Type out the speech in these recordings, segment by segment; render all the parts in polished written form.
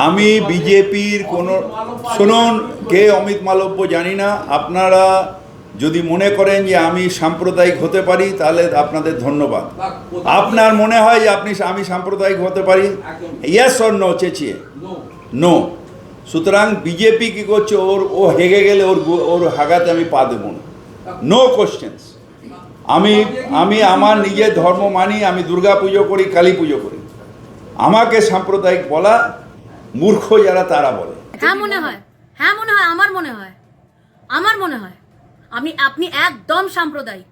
আমি বিজেপির কোনো, শুনুন, কে অমিত মালব্য জানি না। আপনারা যদি মনে করেন যে আমি সাম্প্রদায়িক হতে পারি তাহলে আপনাদের ধন্যবাদ। আপনার মনে হয় যে আমি সাম্প্রদায়িক হতে পারি? ইয়েস অর নো চেঁচিয়ে? নো। সুতরাং বিজেপি কী করছে, ও হেগে গেলে ওর হাগাতে আমি পা দেবো না। No questions. আমি আমার নিজের ধর্ম মানি, আমি দুর্গা পুজো করি, কালী পুজো করি। আমাকে সাম্প্রদায়িক বলা মূর্খ যারা তারা বলে। হ্যাঁ মনে হয়, হ্যাঁ মনে হয়, আমার মনে হয় আপনি একদম সাম্প্রদায়িক।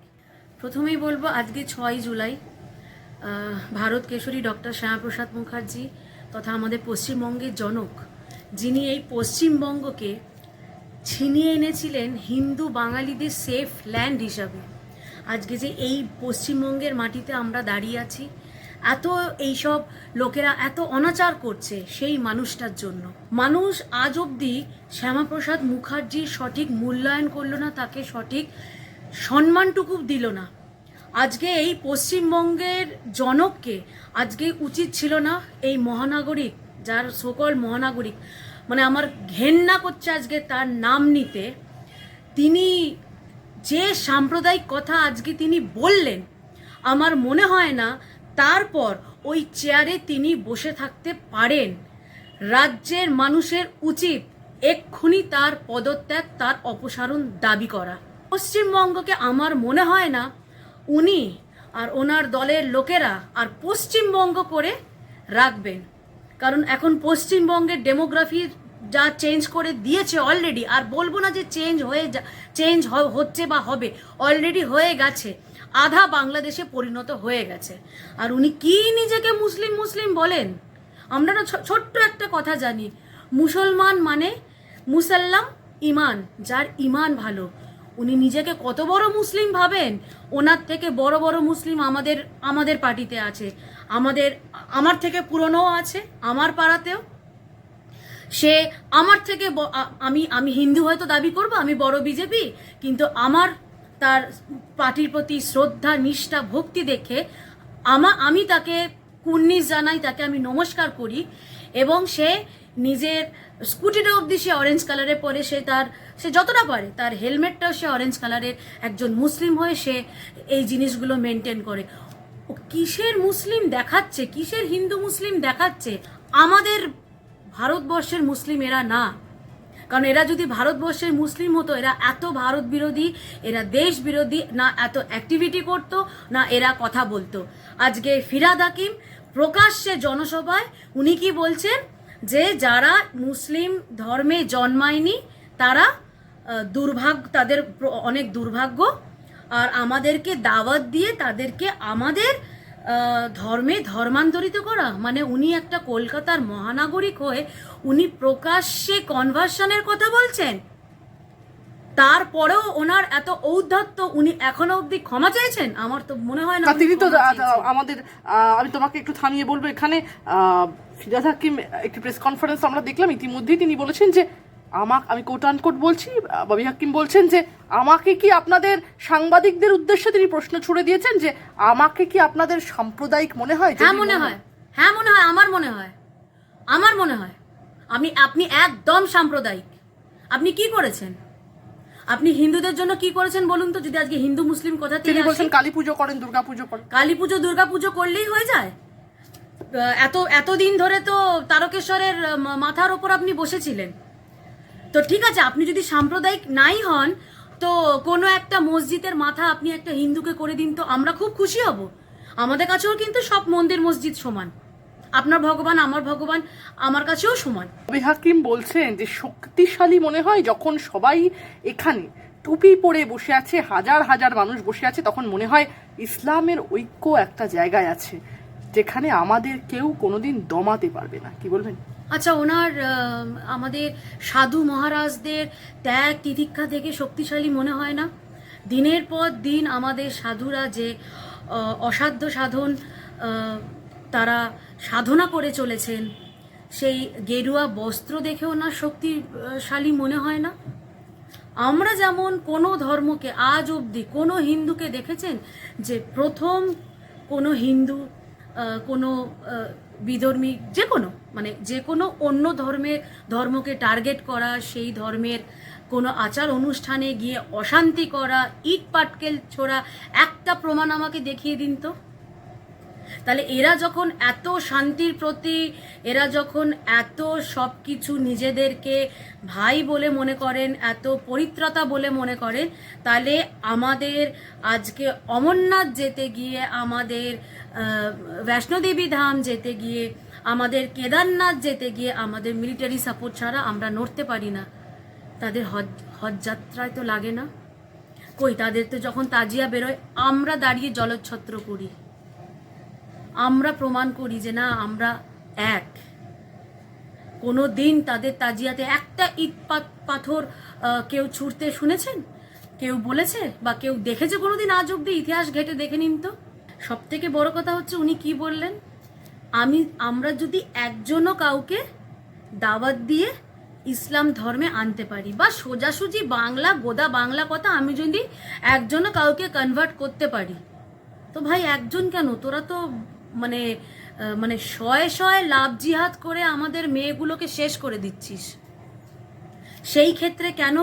প্রথমেই বলবো আজকে 6ই জুলাই ভারত কেশরী ডক্টর শ্যামাপ্রসাদ মুখার্জি তথা আমাদের পশ্চিমবঙ্গের জনক, যিনি এই পশ্চিমবঙ্গকে ছিনিয়ে এনেছিলেন হিন্দু বাঙালিদের সেফ ল্যান্ড হিসাবে। আজকে যে এই পশ্চিমবঙ্গের মাটিতে আমরা দাঁড়িয়ে আছি, এত এইসব লোকেরা এত অনাচার করছে সেই মানুষটার জন্য। মানুষ আজ অবধি শ্যামাপ্রসাদ মুখার্জির সঠিক মূল্যায়ন করলো না, তাকে সঠিক সম্মানটুকু দিল না। আজকে এই পশ্চিমবঙ্গের জনককে আজকে উচিত ছিল না এই মহানাগরিক, যার সকল মহানাগরিক, মানে আমার ঘেন্না করছে আজকে তার নাম নিতে, তিনি যে সাম্প্রদায়িক কথা আজকে তিনি বললেন, আমার মনে হয় না তারপর ওই চেয়ারে তিনি বসে থাকতে পারেন। রাজ্যের মানুষের উচিত এক্ষুনি তার পদত্যাগ, তার অপসারণ দাবি করা। পশ্চিমবঙ্গকে আমার মনে হয় না উনি আর ওনার দলের লোকেরা আর পশ্চিমবঙ্গ করে রাখবেন। কারণ এখন পশ্চিমবঙ্গের ডেমোগ্রাফি যা চেঞ্জ করে দিয়েছে অলরেডি, আর বলবো না যে চেঞ্জ হচ্ছে বা হবে, অলরেডি হয়ে গেছে, আধা বাংলাদেশে পরিণত হয়ে গেছে। আর উনি কি নিজেকে মুসলিম বলেন? আমরা না ছোট্ট একটা কথা জানি, মুসলমান মানে মুসাল্লাম ইমান, যার ইমান ভালো। উনি নিজেকে কত বড় মুসলিম ভাবেন? ওনার থেকে বড় বড় মুসলিম আমাদের পার্টিতে আছে, আমার থেকে পুরনোও আছে আমার পাড়াতেও। সে আমার থেকে আমি হিন্দু হয়তো দাবি করব, আমি বড় বিজেপি, কিন্তু আমার তার পার্টির প্রতি শ্রদ্ধা, নিষ্ঠা, ভক্তি দেখে আমি তাকে কুর্নিশ জানাই, তাকে আমি নমস্কার করি। এবং সে নিজের স্কুটিটা অবধি সে অরেঞ্জ কালারে পরে, সে যতটা পারে তার হেলমেটটাও সে অরেঞ্জ কালারের, একজন মুসলিম হয়ে সে এই জিনিসগুলো মেনটেন করে। ও কিসের মুসলিম দেখাচ্ছে, কিসের হিন্দু মুসলিম দেখাচ্ছে? আমাদের ভারতবর্ষের মুসলিম এরা না। কারণ এরা যদি ভারতবর্ষের মুসলিম হতো, এরা এত ভারত বিরোধী, এরা দেশ বিরোধী না, এত অ্যাক্টিভিটি করতো না, এরা কথা বলতো। আজকে ফিরহাদ হাকিম প্রকাশ্যে জনসভায় উনি কি বলছেন, যে যারা মুসলিম ধর্মে জন্মায়নি তারা তাদের অনেক দুর্ভাগ্য, আর আমাদেরকে দাওয়াত দিয়ে তাদেরকে আমাদের ধর্মে ধর্মান্তরিত করা। মানে উনি একটা কলকাতার মহানাগরিক হয়ে উনি প্রকাশ্যে কনভার্সনের কথা বলছেন, তারপরেও ওনার এত ঔদ্ধত্য, উনি এখনো অবধি ক্ষমা চাইছেন? আমার তো মনে হয় না তিনি তো আমাদের আমি তোমাকে একটু থামিয়ে বলবো, এখানে ফিরহাদ হাকিম একটি প্রেস কনফারেন্স আমরা দেখলাম, ইতিমধ্যেই তিনি বলেছেন যে আমি কোট আনকোট বলছি, ববি হাকিম বলছেন যে আমাকে কি আপনাদের সাংবাদিকদের উদ্দেশ্যে তিনি প্রশ্ন ছুড়ে দিয়েছেন যে আমাকে কি আপনাদের সাম্প্রদায়িক মনে হয়? হ্যাঁ মনে হয়, আমার মনে হয় আপনি একদম সাম্প্রদায়িক। আপনি কি করেছেন? আপনি হিন্দুদের জন্য কি করেছেন বলুন তো? যদি আজকে হিন্দু মুসলিম কথা তিনি বলছেন কালী পুজো করেন, দুর্গা পুজো করেন। কালী পুজো দুর্গা পুজো করলেই হয়ে যায়? এতদিন ধরে তো তারকেশ্বরের মাথার ওপর আপনি বসেছিলেন। তো ঠিক আছে, আপনি যদি সাম্প্রদায়িক নাই হন, তো কোনো একটা মসজিদের মাথা আপনি একটা হিন্দুকে করে দিন, তো আমরা খুব খুশি হব। আমাদের কাছেও কিন্তু সব মন্দির মসজিদ সমান, আপনার ভগবান আমার ভগবান আমার কাছেও সমান। ববি হাকিম বলছেন যে শক্তিশালী মনে হয় যখন সবাই এখানে টুপি পরে বসে আছে, হাজার হাজার মানুষ বসে আছে, তখন মনে হয় ইসলামের ঐক্য একটা জায়গায় আছে যেখানে আমাদের কেউ কোনোদিন দমাতে পারবে না। কি বলবেন? আচ্ছা, ওনার আমাদের সাধু মহারাজদের ত্যাগ তিতিক্ষা থেকে শক্তিশালী মনে হয় না? দিনের পর দিন আমাদের সাধুরা যে অসাধ্য সাধন তারা সাধনা করে চলেছেন, সেই গেরুয়া বস্ত্র দেখে ওনার শক্তিশালী মনে হয় না? আমরা যেমন কোনো ধর্মকে আজ অবধি কোনো হিন্দুকে দেখেছেন যে প্রথম কোনো হিন্দু কোনো বিধর্মী যে কোনো মানে যে কোনো অন্য ধর্মকে টার্গেট করা, সেই ধর্মের কোনো আচার অনুষ্ঠানে গিয়ে অশান্তি করা, ইট পাটকেল ছোড়া, একটা প্রমাণ আমাকে দেখিয়ে দিন তো। তাহলে এরা যখন এত শান্তির প্রতি, এরা যখন এত সব কিছু নিজেদেরকে ভাই বলে মনে করেন, এত পবিত্রতা বলে মনে করেন, তাহলে আমাদের আজকে অমরনাথ যেতে গিয়ে, আমাদের বৈষ্ণোদেবী ধাম যেতে গিয়ে, আমাদের কেদারনাথ যেতে গিয়ে আমাদের মিলিটারি সাপোর্ট ছাড়া আমরা নড়তে পারি না। তাদের হজ যাত্রায় তো লাগে না, কই তাদের তো যখন তাজিয়া বেরোয় আমরা দাঁড়িয়ে জলচ্ছত্র করি, আমরা প্রমাণ করি যে না আমরা এক। কোনো দিন তাদের তাজিয়াতে একটা ইট পাথর কেউ ছুঁড়তে শুনেছেন, কেউ বলেছে বা কেউ দেখেছে কোনোদিন আজ অব্দি? ইতিহাস ঘেটে দেখে নিন তো। সব থেকে বড় কথা হচ্ছে উনি কি বললেন, আমরা যদি একজনও কাউকে দাওয়াত দিয়ে ইসলাম ধর্মে আনতে পারি, বা সোজাসুজি বাংলা গোদা বাংলা কথা, আমি যদি একজনও কাউকে কনভার্ট করতে পারি, তো ভাই একজন কেন, তোরা তো মানে মানে শয়ে শয়ে লাভ জিহাদ করে আমাদের মেয়েগুলোকে শেষ করে দিচ্ছিস। সেই ক্ষেত্রে কেন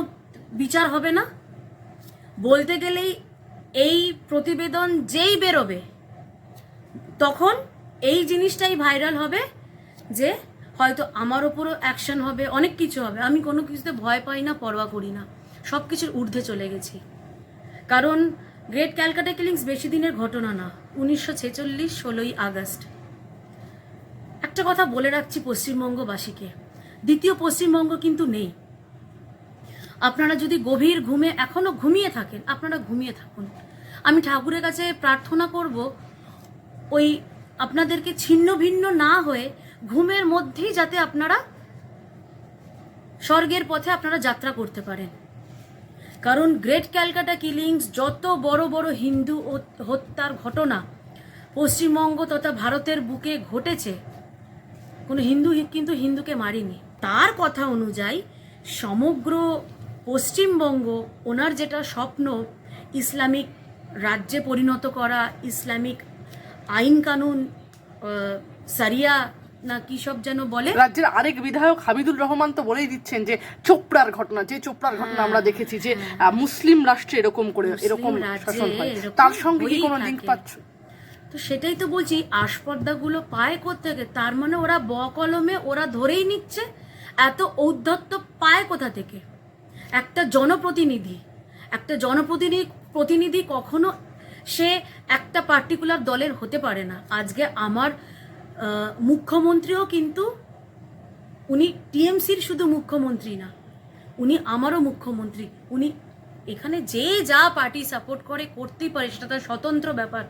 বিচার হবে না? বলতে গেলেই এই প্রতিবেদন যেই বেরোবে তখন এই জিনিসটাই ভাইরাল হবে যে হয়তো আমার ওপরও অ্যাকশন হবে, অনেক কিছু হবে। আমি কোনো কিছুতে ভয় পাই না, পরোয়া করি না, সব কিছুর ঊর্ধ্বে চলে গেছি। কারণ গ্রেট ক্যালকাটা কিলিংস বেশি দিনের ঘটনা না, 1946 16ই আগস্ট। একটা কথা বলে রাখছি পশ্চিমবঙ্গবাসীকে, দ্বিতীয় পশ্চিমবঙ্গ কিন্তু নেই। আপনারা যদি গভীর ঘুমে এখনো ঘুমিয়ে থাকেন, আপনারা ঘুমিয়ে থাকুন। আমি ঠাকুরের কাছে প্রার্থনা করব ওই আপনাদেরকে ছিন্ন ভিন্ন না হয়ে ঘুমের মধ্যেই যাতে আপনারা স্বর্গের পথে আপনারা যাত্রা করতে পারেন। কারণ গ্রেট ক্যালকাটা কিলিংস, যত বড় বড় হিন্দু হত্যার ঘটনা পশ্চিমবঙ্গ তথা ভারতের বুকে ঘটেছে, কোনো হিন্দু কিন্তু হিন্দুকে মারিনি। তার কথা অনুযায়ী সমগ্র পশ্চিমবঙ্গ, ওনার যেটা স্বপ্ন ইসলামিক রাজ্যে পরিণত করা, ইসলামিক আইন কানুন, সারিয়া না কি সব যেন বলে, রাজ্যের আরেক বিধায়ক হামিদুর রহমান তো বলেই দিচ্ছেন যে চোপড়ার ঘটনা আমরা দেখেছি যে মুসলিম রাষ্ট্রে এরকম করে এরকম শাসন হয়, তার সঙ্গে কি কোনো লিঙ্ক পাচ্ছ? তো সেটাই তো বলছি, আসপর্দাগুলো পায় কোত্থেকে? তার মানে ওরা কলমে ওরা ধরেই নিচ্ছে। এত ঔদ্ধত্য পায় কোথা থেকে? একটা জনপ্রতিনিধি কখনো সে একটা পার্টিকুলার দলের হতে পারে না। আজকে আমার মুখ্যমন্ত্রীও কিন্তু উনি টিএমসির শুধু মুখ্যমন্ত্রী না, উনি আমারও মুখ্যমন্ত্রী। উনি এখানে যে যা পার্টি সাপোর্ট করে করতেই পারে, সেটা তার স্বতন্ত্র ব্যাপার,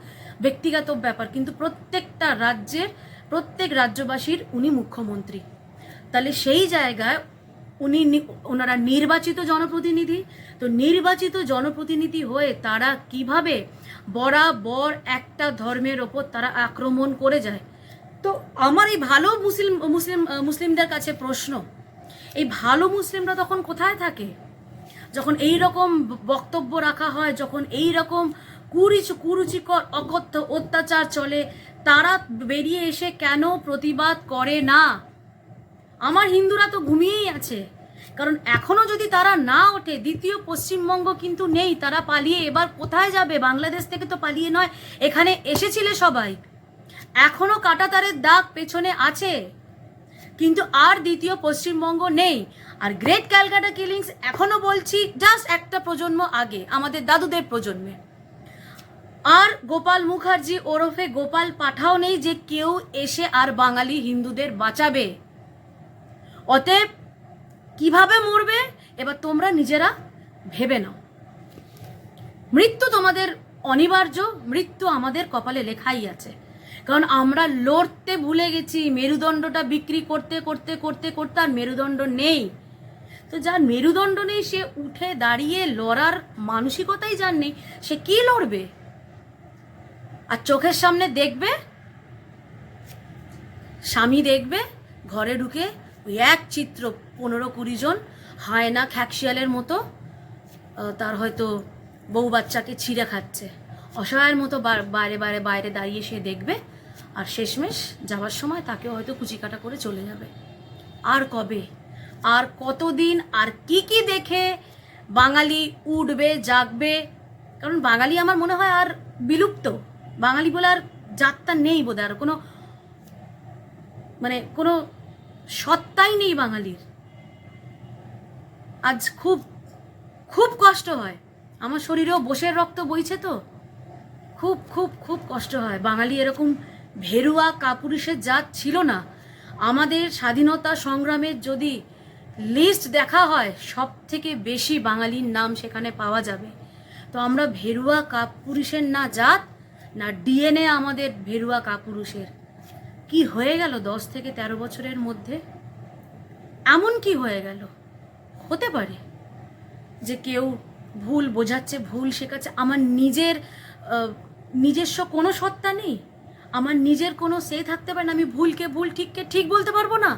ব্যক্তিগত ব্যাপার, কিন্তু প্রত্যেকটা রাজ্যের প্রত্যেক রাজ্যবাসীর উনি মুখ্যমন্ত্রী। তাহলে সেই জায়গায় ওনারা নির্বাচিত জনপ্রতিনিধি। তো নির্বাচিত জনপ্রতিনিধি হয়ে তারা কিভাবে বরাবর একটা ধর্মের ওপর তারা আক্রমণ করে যায়? তো আমার এই ভালো মুসলিমদের কাছে প্রশ্ন, এই ভালো মুসলিমরা তখন কোথায় থাকে যখন এই রকম বক্তব্য রাখা হয়, যখন এই রকম কুরুচিকর অকথ্য অত্যাচার চলে? তারা বেরিয়ে এসে কেন প্রতিবাদ করে না? আমার হিন্দুরা তো ঘুমিয়েই আছে, কারণ এখনো যদি তারা না ওঠে, দ্বিতীয় পশ্চিমবঙ্গ কিন্তু নেই। তারা পালিয়ে এবার কোথায় যাবে? বাংলাদেশ থেকে তো পালিয়ে নয়, এখানে এসেছিলে সবাই। এখনো কাঁটাতারের দাগ পেছনে আছে, কিন্তু আর দ্বিতীয় পশ্চিমবঙ্গ নেই। আর গ্রেট ক্যালকাটা কিলিংস এখনো বলছি জাস্ট একটা প্রজন্ম আগে, আমাদের দাদুদের প্রজন্মে। আর গোপাল মুখার্জি ওরফে গোপাল পাঠাও নেই যে কেউ এসে আর বাঙালি হিন্দুদের বাঁচাবে। অতএব কিভাবে মরবে এবার তোমরা নিজেরা ভেবে নাও। মৃত্যু তোমাদের অনিবার্য, মৃত্যু আমাদের কপালে লেখাই আছে। কারণ আমরা লড়তে ভুলে গেছি, মেরুদণ্ডটা বিক্রি করতে করতে করতে করতে আর মেরুদণ্ড নেই। তো যার মেরুদণ্ড নেই সে উঠে দাঁড়িয়ে লড়ার মানসিকতাই যার নেই, সে কি লড়বে? আর চোখের সামনে দেখবে, স্বামী দেখবে ঘরে ঢুকে ওই এক চিত্র 15-20 জন হায়না খ্যাকশিয়ালের মতো তার হয়তো বউ বাচ্চাকে ছিঁড়ে খাচ্ছে, অসহায়ের মতো বাইরে দাঁড়িয়ে সে দেখবে। আর শেষমেশ যাওয়ার সময় তাকে হয়তো কুচিকাটা করে চলে যাবে। আর কবে, আর কতদিন, আর কি কি দেখে বাঙালি উঠবে জাগবে? কারণ বাঙালি আমার মনে হয় আর বিলুপ্ত, বাঙালি বলে আর জাতটা নেই বোধহয়, আর কোনো মানে কোনো সত্তাই নেই বাঙালির। আজ খুব খুব কষ্ট হয়, আমার শরীরেও বসের রক্ত বইছে, তো খুব খুব খুব কষ্ট হয়। বাঙালি এরকম ভেরুয়া কাপুরুষের জাত ছিল না। আমাদের স্বাধীনতা সংগ্রামের যদি লিস্ট দেখা হয়, সব থেকে বেশি বাঙালির নাম সেখানে পাওয়া যাবে। তো আমরা ভেরুয়া কাপুরুষের না জাত, না ডিএনএ আমাদের ভেরুয়া কাপুরুষের। কি হয়ে গেল 10 থেকে 13 বছরের মধ্যে? এমন কি হয়ে গেল? হতে পারে যে কেউ ভুল বোঝাচ্ছে, ভুল শেখাচ্ছে। আমার নিজস্ব কোনো সত্তা নেই, আমার নিজের কোনো সে থাকতে পারে না, আমি ভুলকে ভুল, ঠিককে ঠিক বলতে পারবো না?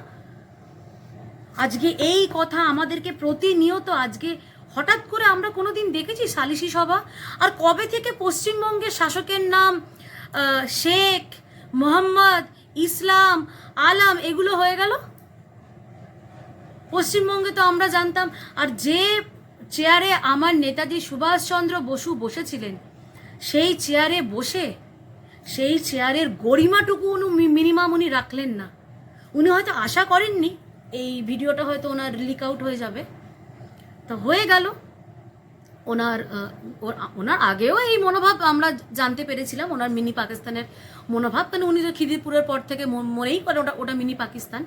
আজকে এই কথা আমাদেরকে প্রতিনিয়ত, আজকে হঠাৎ করে আমরা কোনোদিন দেখেছি সালিশি সভা? আর কবে থেকে পশ্চিমবঙ্গের শাসকের নাম শেখ, মোহাম্মদ, ইসলাম, আলাম এগুলো হয়ে গেল? পশ্চিমবঙ্গে তো আমরা জানতাম। আর যে চেয়ারে আমার নেতাজি সুভাষচন্দ্র বসু বসেছিলেন, সেই চেয়ারে বসে সেই চেয়ারের গরিমাটুকু মিনিমাম উনি রাখলেন না। উনি হয়তো আশা করেননি এই ভিডিওটা হয়তো ওনার লিক আউট হয়ে যাবে, তো হয়ে গেল। ওনার আগেও এই মনোভাব আমরা জানতে পেরেছিলাম, ওনার মিনি পাকিস্তানের মনোভাব। কারণ উনি তো খিদিরপুরের পর থেকে মনেই করে ওটা মিনি পাকিস্তান।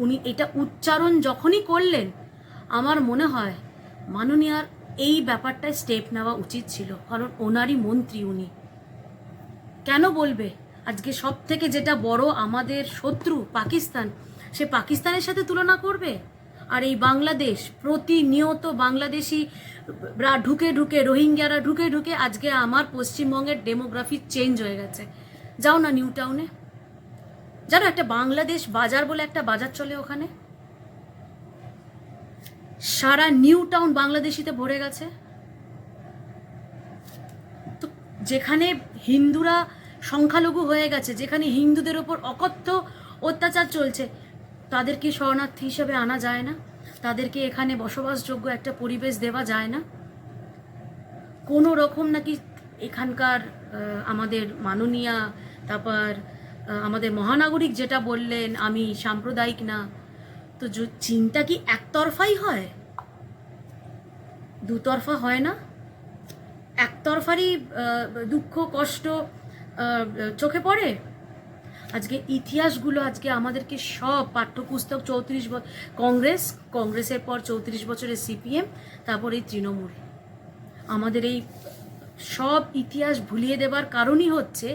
উনি এটা উচ্চারণ যখনই করলেন, আমার মনে হয় মাননীয়ার এই ব্যাপারটায় স্টেপ নেওয়া উচিত ছিল। কারণ ওনারই মন্ত্রী উনি, কেন বলবে? আজকে সব থেকে যেটা বড় আমাদের শত্রু পাকিস্তান, সে পাকিস্তানের সাথে তুলনা করবে? আর এই বাংলাদেশ, প্রতিনিয়ত বাংলাদেশি ঢুকে ঢুকে, রোহিঙ্গারা ঢুকে ঢুকে আজকে আমার পশ্চিমবঙ্গের ডেমোগ্রাফি চেঞ্জ হয়ে গেছে। যাও না নিউ টাউনে, জানো একটা বাংলাদেশ বাজার বলে একটা বাজার চলে ওখানে, সারা নিউ টাউন বাংলাদেশিতে ভরে গেছে। তো যেখানে হিন্দুরা সংখ্যালঘু হয়ে গেছে, যেখানে হিন্দুদের ওপর অকথ্য অত্যাচার চলছে, তাদেরকে শরণার্থী হিসেবে আনা যায় না? তাদেরকে এখানে বসবাসযোগ্য একটা পরিবেশ দেওয়া যায় না? কোনো রকম নাকি এখানকার আমাদের মাননীয়া, তারপর আমাদের মহানাগরিক যেটা বললেন আমি সাম্প্রদায়িক না, তো চিন্তা কি একতরফাই হয়? দুতরফা হয় না? একতরফারই দুঃখ কষ্ট চোখে পড়ে। আজকে ইতিহাসগুলো আজকে আমাদেরকে সব পাঠ্যপুস্তক, 34 বছর কংগ্রেসের পর 34 বছরের সিপিএম, তারপর এই তৃণমূল, আমাদের এই সব ইতিহাস ভুলিয়ে দেবার কারণই হচ্ছে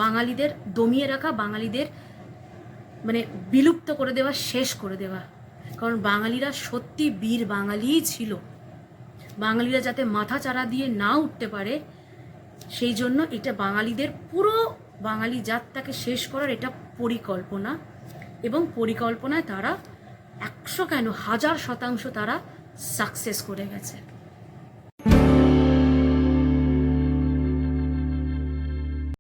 বাঙালিদের দমিয়ে রাখা, বাঙালিদের মানে বিলুপ্ত করে দেওয়া, শেষ করে দেওয়া। কারণ বাঙালিরা সত্যি বীর বাঙালিই ছিল। বাঙালিরা যাতে মাথা চাড়া দিয়ে না উঠতে পারে, সেই জন্য এটা বাঙালিদের পুরো বাঙালি জাতটাকে শেষ করার এটা পরিকল্পনা, এবং পরিকল্পনায় তারা 100 কেন 1000% তারা সাকসেস করে গেছে।